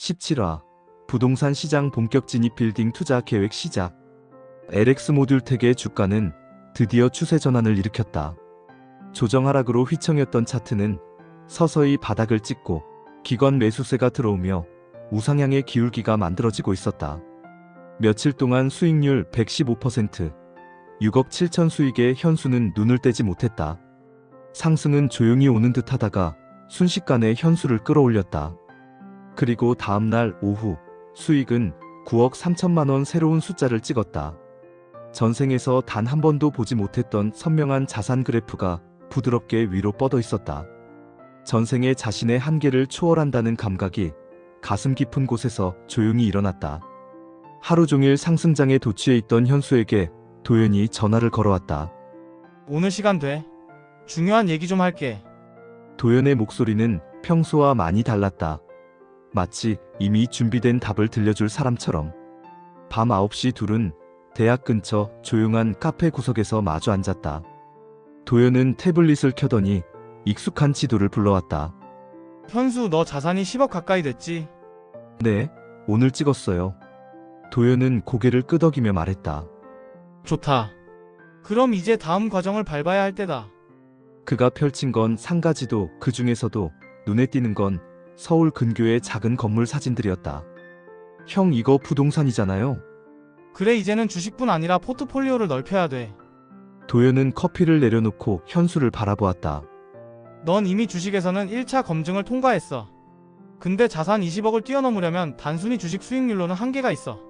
17화 부동산 시장 본격 진입 빌딩 투자 계획 시작. LX 모듈텍의 주가는 드디어 추세 전환을 일으켰다. 조정 하락으로 휘청였던 차트는 서서히 바닥을 찍고 기관 매수세가 들어오며 우상향의 기울기가 만들어지고 있었다. 며칠 동안 수익률 115%, 6억 7천 수익의 현수는 눈을 떼지 못했다. 상승은 조용히 오는 듯 하다가 순식간에 현수를 끌어올렸다. 그리고 다음날 오후 수익은 9억 3천만 원 새로운 숫자를 찍었다. 전생에서 단 한 번도 보지 못했던 선명한 자산 그래프가 부드럽게 위로 뻗어 있었다. 전생에 자신의 한계를 초월한다는 감각이 가슴 깊은 곳에서 조용히 일어났다. 하루 종일 상승장에 도취해 있던 현수에게 도연이 전화를 걸어왔다. 오늘 시간 돼? 중요한 얘기 좀 할게. 도연의 목소리는 평소와 많이 달랐다. 마치 이미 준비된 답을 들려줄 사람처럼. 밤 9시 둘은 대학 근처 조용한 카페 구석에서 마주 앉았다. 도연은 태블릿을 켜더니 익숙한 지도를 불러왔다. 현수, 너 자산이 10억 가까이 됐지? 네, 오늘 찍었어요. 도연은 고개를 끄덕이며 말했다. 좋다. 그럼 이제 다음 과정을 밟아야 할 때다. 그가 펼친 건 상가지도, 그 중에서도 눈에 띄는 건 서울 근교의 작은 건물 사진들이었다. 형, 이거 부동산이잖아요. 그래, 이제는 주식뿐 아니라 포트폴리오를 넓혀야 돼. 도연은 커피를 내려놓고 현수를 바라보았다. 넌 이미 주식에서는 1차 검증을 통과했어. 근데 자산 20억을 뛰어넘으려면 단순히 주식 수익률로는 한계가 있어.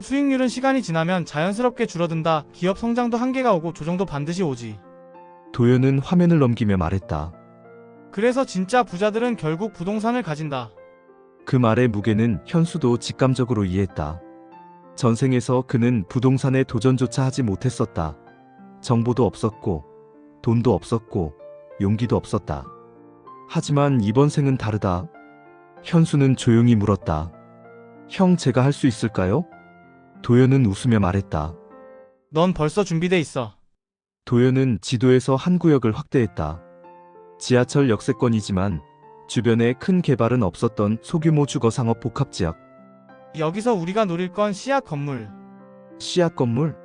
수익률은 시간이 지나면 자연스럽게 줄어든다. 기업 성장도 한계가 오고 조정도 반드시 오지. 도연은 화면을 넘기며 말했다. 그래서 진짜 부자들은 결국 부동산을 가진다. 그 말의 무게는 현수도 직감적으로 이해했다. 전생에서 그는 부동산에 도전조차 하지 못했었다. 정보도 없었고, 돈도 없었고, 용기도 없었다. 하지만 이번 생은 다르다. 현수는 조용히 물었다. 형, 제가 할 수 있을까요? 도연은 웃으며 말했다. 넌 벌써 준비돼 있어. 도연은 지도에서 한 구역을 확대했다. 지하철 역세권이지만 주변에 큰 개발은 없었던 소규모 주거상업 복합지역. 여기서 우리가 노릴 건 씨앗 건물. 씨앗 건물?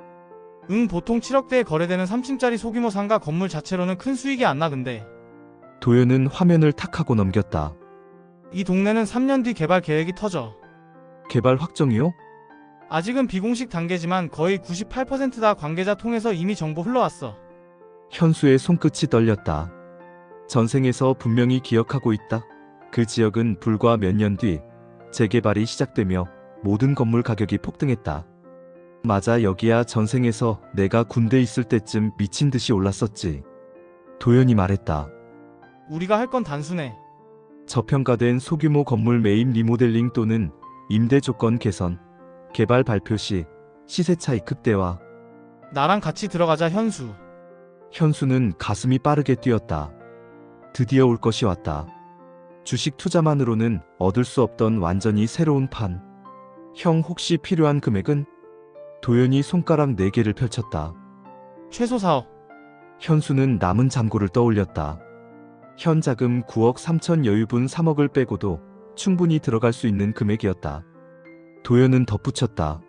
보통 7억대에 거래되는 3층짜리 소규모 상가 건물 자체로는 큰 수익이 안 나. 근데 도연은 화면을 탁 하고 넘겼다. 이 동네는 3년 뒤 개발 계획이 터져. 개발 확정이요? 아직은 비공식 단계지만 거의 98%다. 관계자 통해서 이미 정보 흘러왔어. 현수의 손끝이 떨렸다. 전생에서 분명히 기억하고 있다. 그 지역은 불과 몇 년 뒤 재개발이 시작되며 모든 건물 가격이 폭등했다. 맞아, 여기야. 전생에서 내가 군대 있을 때쯤 미친 듯이 올랐었지. 도연이 말했다. 우리가 할 건 단순해. 저평가된 소규모 건물 매입 리모델링 또는 임대 조건 개선, 개발 발표 시 시세 차이 극대화. 나랑 같이 들어가자, 현수. 현수는 가슴이 빠르게 뛰었다. 드디어 올 것이 왔다. 주식 투자만으로는 얻을 수 없던 완전히 새로운 판. 형, 혹시 필요한 금액은? 도연이 손가락 4개를 펼쳤다. 최소 4억. 현수는 남은 잔고를 떠올렸다. 현자금 9억 3천, 여유분 3억을 빼고도 충분히 들어갈 수 있는 금액이었다. 도연은 덧붙였다.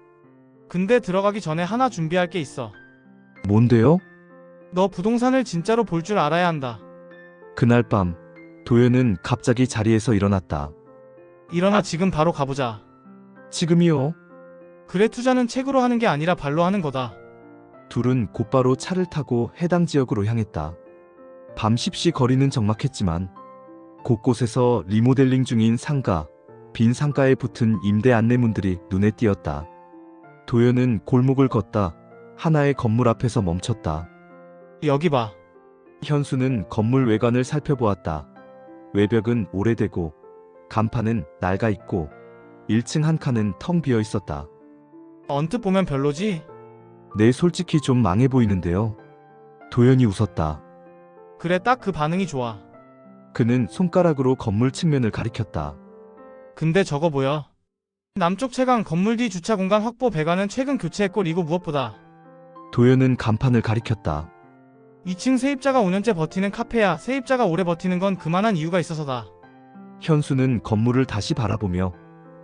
근데 들어가기 전에 하나 준비할 게 있어. 뭔데요? 너 부동산을 진짜로 볼 줄 알아야 한다. 그날 밤 도연은 갑자기 자리에서 일어났다. 일어나, 지금 바로 가보자. 지금이요? 그래, 투자는 책으로 하는 게 아니라 발로 하는 거다. 둘은 곧바로 차를 타고 해당 지역으로 향했다. 밤 10시 거리는 적막했지만 곳곳에서 리모델링 중인 상가, 빈 상가에 붙은 임대 안내문들이 눈에 띄었다. 도연은 골목을 걷다 하나의 건물 앞에서 멈췄다. 여기 봐. 현수는 건물 외관을 살펴보았다. 외벽은 오래되고 간판은 낡아 있고 1층 한 칸은 텅 비어 있었다. 언뜻 보면 별로지? 네, 솔직히 좀 망해 보이는데요. 도연이 웃었다. 그래, 딱 그 반응이 좋아. 그는 손가락으로 건물 측면을 가리켰다. 근데 저거 보여? 남쪽 채광, 건물 뒤 주차 공간 확보, 배관은 최근 교체했고, 이거 무엇보다 도연은 간판을 가리켰다. 2층 세입자가 5년째 버티는 카페야. 세입자가 오래 버티는 건 그만한 이유가 있어서다. 현수는 건물을 다시 바라보며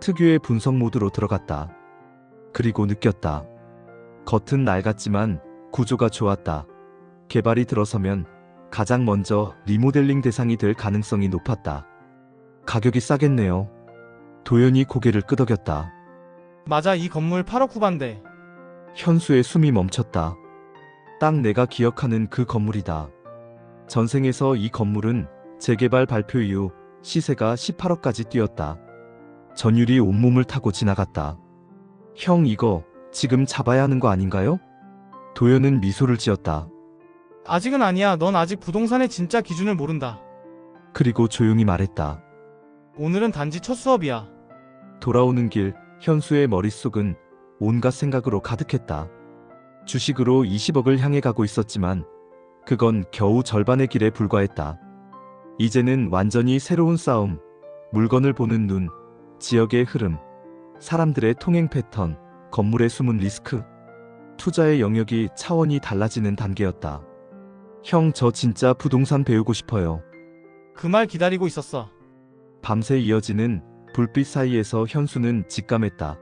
특유의 분석 모드로 들어갔다. 그리고 느꼈다. 겉은 낡았지만 구조가 좋았다. 개발이 들어서면 가장 먼저 리모델링 대상이 될 가능성이 높았다. 가격이 싸겠네요. 도연이 고개를 끄덕였다. 맞아, 이 건물 8억 후반대. 현수의 숨이 멈췄다. 딱 내가 기억하는 그 건물이다. 전생에서 이 건물은 재개발 발표 이후 시세가 18억까지 뛰었다. 전율이 온몸을 타고 지나갔다. 형, 이거 지금 잡아야 하는 거 아닌가요? 도연은 미소를 지었다. 아직은 아니야. 넌 아직 부동산의 진짜 기준을 모른다. 그리고 조용히 말했다. 오늘은 단지 첫 수업이야. 돌아오는 길 현수의 머릿속은 온갖 생각으로 가득했다. 주식으로 20억을 향해 가고 있었지만 그건 겨우 절반의 길에 불과했다. 이제는 완전히 새로운 싸움, 물건을 보는 눈, 지역의 흐름, 사람들의 통행 패턴, 건물의 숨은 리스크, 투자의 영역이 차원이 달라지는 단계였다. 형, 저 진짜 부동산 배우고 싶어요. 그 말 기다리고 있었어. 밤새 이어지는 불빛 사이에서 현수는 직감했다.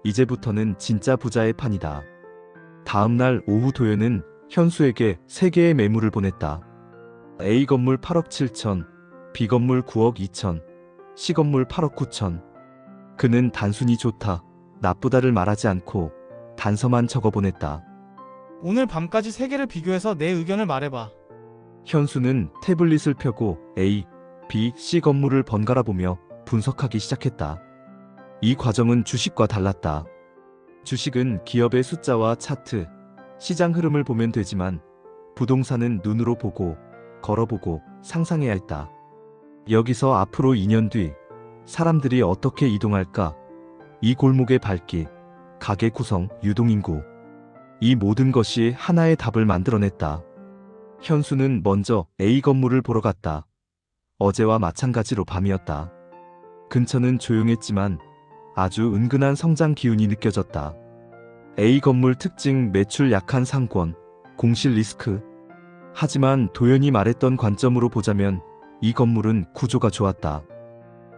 이제부터는 진짜 부자의 판이다. 다음날 오후 도연은 현수에게 3개의 매물을 보냈다. A 건물 8억 7천, B 건물 9억 2천, C 건물 8억 9천. 그는 단순히 좋다, 나쁘다를 말하지 않고 단서만 적어보냈다. 오늘 밤까지 3개를 비교해서 내 의견을 말해봐. 현수는 태블릿을 펴고 A, B, C 건물을 번갈아 보며 분석하기 시작했다. 이 과정은 주식과 달랐다. 주식은 기업의 숫자와 차트, 시장 흐름을 보면 되지만 부동산은 눈으로 보고, 걸어보고 상상해야 했다. 여기서 앞으로 2년 뒤 사람들이 어떻게 이동할까? 이 골목의 밝기, 가게 구성, 유동인구. 이 모든 것이 하나의 답을 만들어냈다. 현수는 먼저 A 건물을 보러 갔다. 어제와 마찬가지로 밤이었다. 근처는 조용했지만 아주 은근한 성장 기운이 느껴졌다. A 건물 특징, 매출 약한 상권, 공실 리스크. 하지만 도연이 말했던 관점으로 보자면 이 건물은 구조가 좋았다.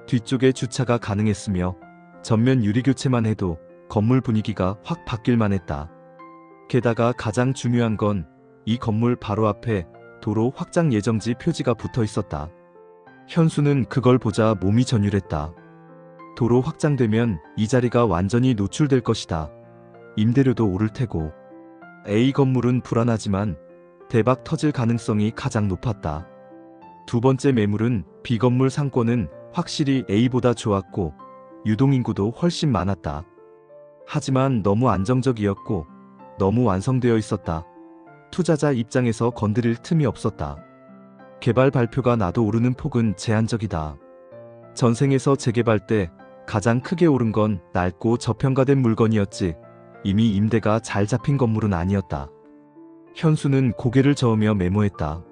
뒤쪽에 주차가 가능했으며 전면 유리 교체만 해도 건물 분위기가 확 바뀔만 했다. 게다가 가장 중요한 건 이 건물 바로 앞에 도로 확장 예정지 표지가 붙어 있었다. 현수는 그걸 보자 몸이 전율했다. 도로 확장되면 이 자리가 완전히 노출될 것이다. 임대료도 오를 테고. A 건물은 불안하지만 대박 터질 가능성이 가장 높았다. 두 번째 매물은 B 건물 상권은 확실히 A보다 좋았고 유동인구도 훨씬 많았다. 하지만 너무 안정적이었고 너무 완성되어 있었다. 투자자 입장에서 건드릴 틈이 없었다. 개발 발표가 나도 오르는 폭은 제한적이다. 전생에서 재개발 때 가장 크게 오른 건 낡고 저평가된 물건이었지 이미 임대가 잘 잡힌 건물은 아니었다. 현수는 고개를 저으며 메모했다.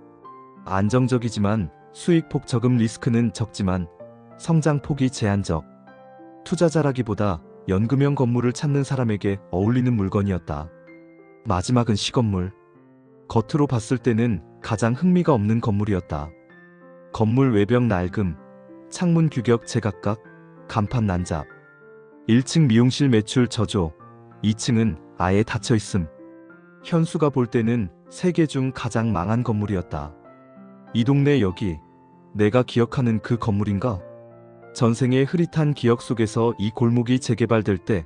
안정적이지만 수익폭 적음, 리스크는 적지만 성장폭이 제한적. 투자자라기보다 연금형 건물을 찾는 사람에게 어울리는 물건이었다. 마지막은 C건물. 겉으로 봤을 때는 가장 흥미가 없는 건물이었다. 건물 외벽 낡음, 창문 규격 제각각, 간판 난잡. 1층 미용실 매출 저조, 2층은 아예 닫혀있음. 현수가 볼 때는 3개 중 가장 망한 건물이었다. 이 동네 여기, 내가 기억하는 그 건물인가? 전생의 흐릿한 기억 속에서 이 골목이 재개발될 때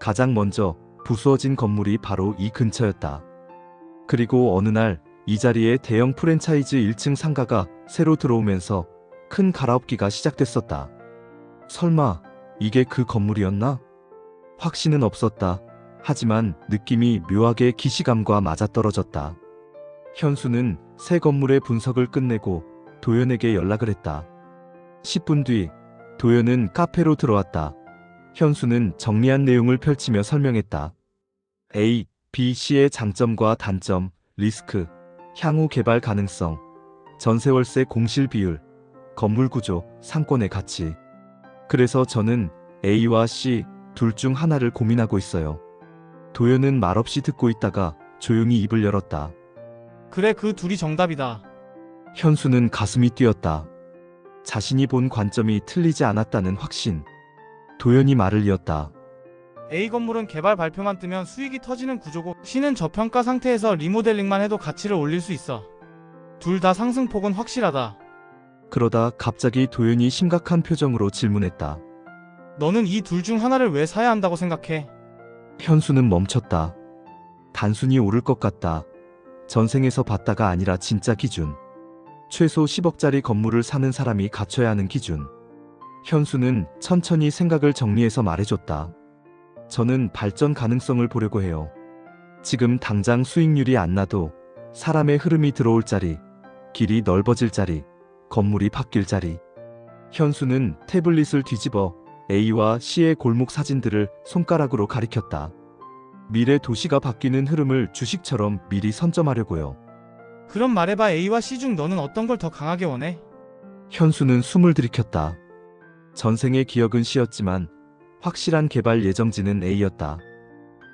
가장 먼저 부수어진 건물이 바로 이 근처였다. 그리고 어느 날 이 자리에 대형 프랜차이즈 1층 상가가 새로 들어오면서 큰 갈아엎기가 시작됐었다. 설마 이게 그 건물이었나? 확신은 없었다. 하지만 느낌이 묘하게 기시감과 맞아떨어졌다. 현수는 새 건물의 분석을 끝내고 도연에게 연락을 했다. 10분 뒤 도연은 카페로 들어왔다. 현수는 정리한 내용을 펼치며 설명했다. A, B, C의 장점과 단점, 리스크, 향후 개발 가능성, 전세월세 공실 비율, 건물 구조, 상권의 가치. 그래서 저는 A와 C 둘 중 하나를 고민하고 있어요. 도연은 말없이 듣고 있다가 조용히 입을 열었다. 그래, 그 둘이 정답이다. 현수는 가슴이 뛰었다. 자신이 본 관점이 틀리지 않았다는 확신. 도연이 말을 이었다. A 건물은 개발 발표만 뜨면 수익이 터지는 구조고 C는 저평가 상태에서 리모델링만 해도 가치를 올릴 수 있어. 둘 다 상승폭은 확실하다. 그러다 갑자기 도연이 심각한 표정으로 질문했다. 너는 이 둘 중 하나를 왜 사야 한다고 생각해? 현수는 멈췄다. 단순히 오를 것 같다. 전생에서 봤다가 아니라 진짜 기준. 최소 10억짜리 건물을 사는 사람이 갖춰야 하는 기준. 현수는 천천히 생각을 정리해서 말해줬다. 저는 발전 가능성을 보려고 해요. 지금 당장 수익률이 안 나도 사람의 흐름이 들어올 자리, 길이 넓어질 자리, 건물이 바뀔 자리. 현수는 태블릿을 뒤집어 A와 C의 골목 사진들을 손가락으로 가리켰다. 미래 도시가 바뀌는 흐름을 주식처럼 미리 선점하려고요. 그럼 말해봐. A와 C 중 너는 어떤 걸 더 강하게 원해? 현수는 숨을 들이켰다. 전생의 기억은 C였지만 확실한 개발 예정지는 A였다.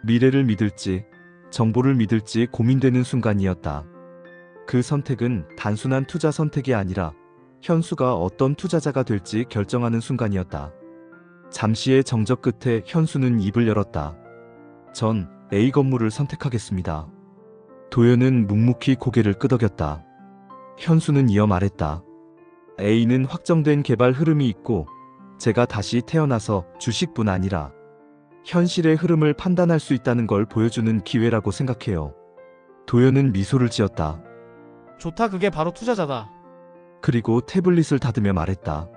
미래를 믿을지 정보를 믿을지 고민되는 순간이었다. 그 선택은 단순한 투자 선택이 아니라 현수가 어떤 투자자가 될지 결정하는 순간이었다. 잠시의 정적 끝에 현수는 입을 열었다. 전 A 건물을 선택하겠습니다. 도연은 묵묵히 고개를 끄덕였다. 현수는 이어 말했다. A는 확정된 개발 흐름이 있고 제가 다시 태어나서 주식뿐 아니라 현실의 흐름을 판단할 수 있다는 걸 보여주는 기회라고 생각해요. 도연은 미소를 지었다. 좋다. 그게 바로 투자자다. 그리고 태블릿을 닫으며 말했다.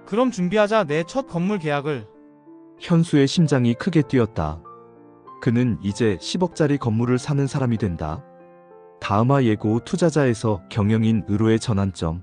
그럼 준비하자. 내 첫 건물 계약을. 현수의 심장이 크게 뛰었다. 그는 이제 10억짜리 건물을 사는 사람이 된다. 다음화 예고 투자자에서 경영인 으로의 전환점.